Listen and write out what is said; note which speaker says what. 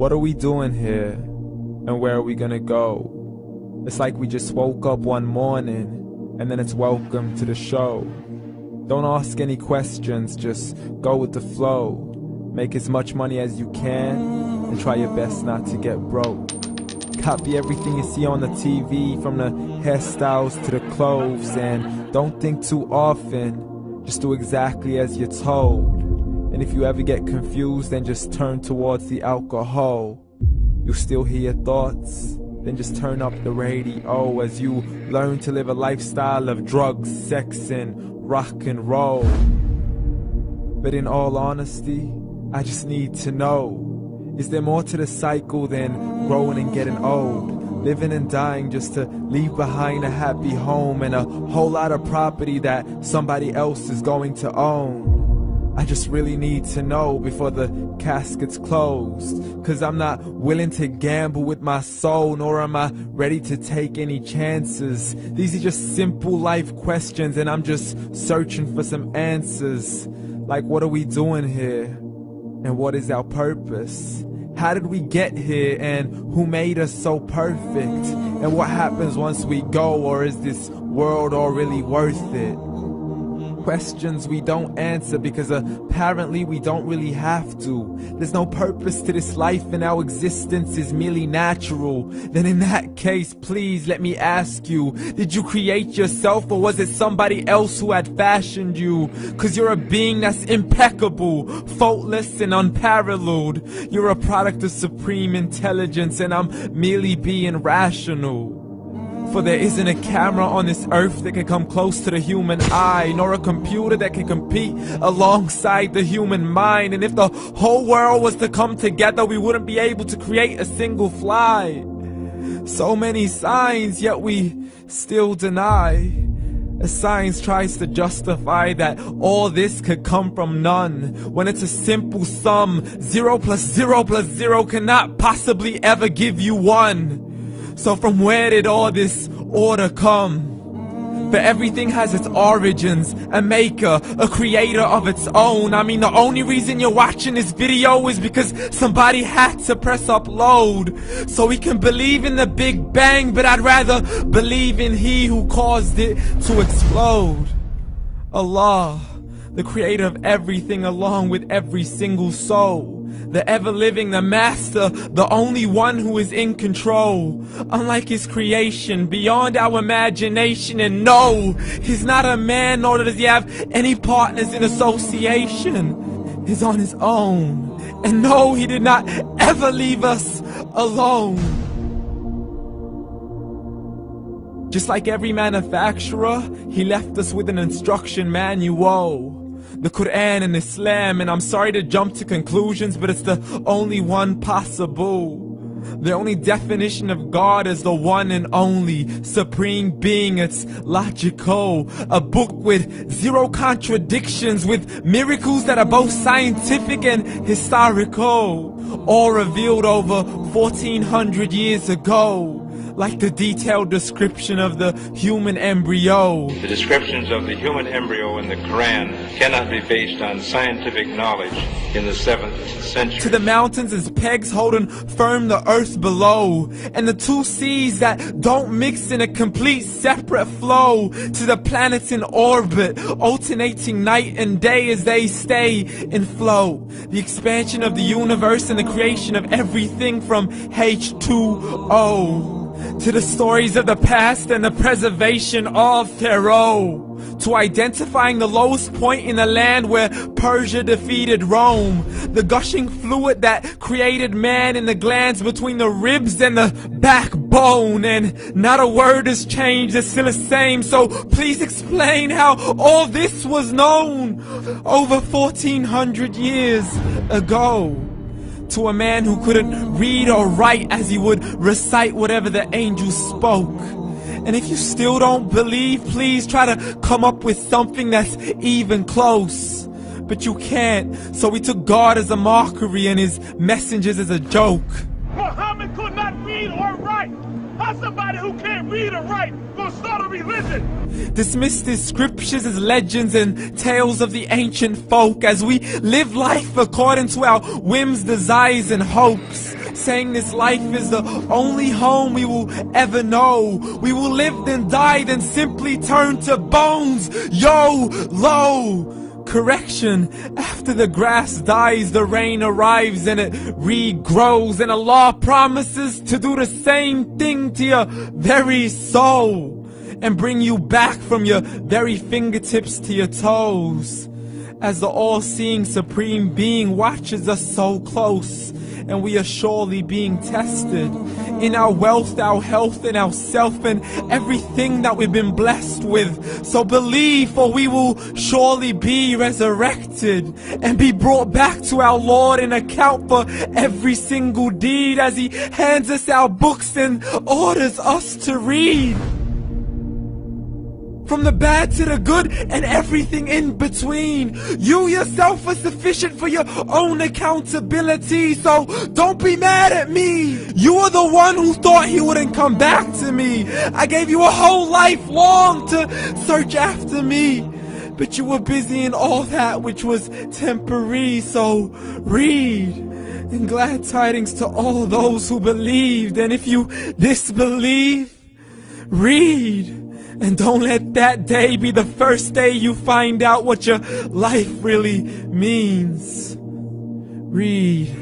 Speaker 1: What are we doing here? And where are we gonna go? It's like we just woke up one morning and then it's welcome to the show. Don't ask any questions, just go with the flow. Make as much money as you can and try your best not to get broke. Copy everything you see on the TV, from the hairstyles to the clothes, and don't think too often, just do exactly as you're told. And if you ever get confused, then just turn towards the alcohol. You still hear your thoughts? Then just turn up the radio as you learn to live a lifestyle of drugs, sex, and rock and roll. But in all honesty, I just need to know, is there more to the cycle than growing and getting old? Living and dying just to leave behind a happy home and a whole lot of property that somebody else is going to own. I just really need to know before the casket's closed, 'cause I'm not willing to gamble with my soul, nor am I ready to take any chances. These are just simple life questions and I'm just searching for some answers. Like, what are we doing here? And what is our purpose? How did we get here, and who made us so perfect? And what happens once we go, or is this world all really worth it? Questions we don't answer because apparently we don't really have to. There's no purpose to this life and our existence is merely natural. Then in that case, please let me ask you, did you create yourself, or was it somebody else who had fashioned you? 'Cause you're a being that's impeccable, faultless and unparalleled. You're a product of supreme intelligence and I'm merely being rational. For there isn't a camera on this earth that can come close to the human eye, nor a computer that can compete alongside the human mind. And if the whole world was to come together, we wouldn't be able to create a single fly. So many signs, yet we still deny. As science tries to justify that all this could come from none, when it's a simple sum. 0 plus 0 plus 0 cannot possibly ever give you 1. So from where did all this order come? For everything has its origins, a maker, a creator of its own. I mean, the only reason you're watching this video is because somebody had to press upload. So we can believe in the Big Bang, but I'd rather believe in He who caused it to explode. Allah, the creator of everything along with every single soul. The ever-living, the master, the only one who is in control. Unlike his creation, beyond our imagination. And no, he's not a man, nor does he have any partners in association. He's on his own. And no, he did not ever leave us alone. Just like every manufacturer, he left us with an instruction manual. The Quran and Islam, and I'm sorry to jump to conclusions, but it's the only one possible. The only definition of God is the one and only supreme being. It's logical, a book with 0 contradictions, with miracles that are both scientific and historical, all revealed over 1400 years ago. Like the detailed description of the human embryo.
Speaker 2: The descriptions of the human embryo in the Quran cannot be based on scientific knowledge in the 7th century.
Speaker 1: To the mountains as pegs holding firm the earth below, and the 2 seas that don't mix in a complete separate flow. To the planets in orbit, alternating night and day as they stay in flow. The expansion of the universe and the creation of everything from H2O. To the stories of the past and the preservation of Pharaoh. To identifying the lowest point in the land where Persia defeated Rome. The gushing fluid that created man in the glands between the ribs and the backbone. And not a word has changed, it's still the same. So please explain how all this was known over 1400 years ago. To a man who couldn't read or write, as he would recite whatever the angels spoke. And if you still don't believe, please try to come up with something that's even close. But you can't, so we took God as a mockery and his messengers as a joke.
Speaker 3: Muhammad could not read or write. How's somebody who can't read or write gonna start a religion?
Speaker 1: Dismiss his scriptures as legends and tales of the ancient folk, as we live life according to our whims, desires and hopes. saying this life is the only home we will ever know. We will live then die then simply turn to bones. YOLO! Correction, after the grass dies, the rain arrives and it regrows, and Allah promises to do the same thing to your very soul and bring you back from your very fingertips to your toes, as the all-seeing supreme being watches us so close, and we are surely being tested in our wealth, our health, and our self, and everything that we've been blessed with. So believe, for we will surely be resurrected and be brought back to our Lord and account for every single deed, as He hands us our books and orders us to read. From the bad to the good and everything in between. You yourself are sufficient for your own accountability, so don't be mad at me. You are the one who thought He wouldn't come back to me. I gave you a whole life long to search after me, but you were busy in all that which was temporary, so read. And glad tidings to all those who believed, and if you disbelieve, read. And don't let that day be the first day you find out what your life really means. Read.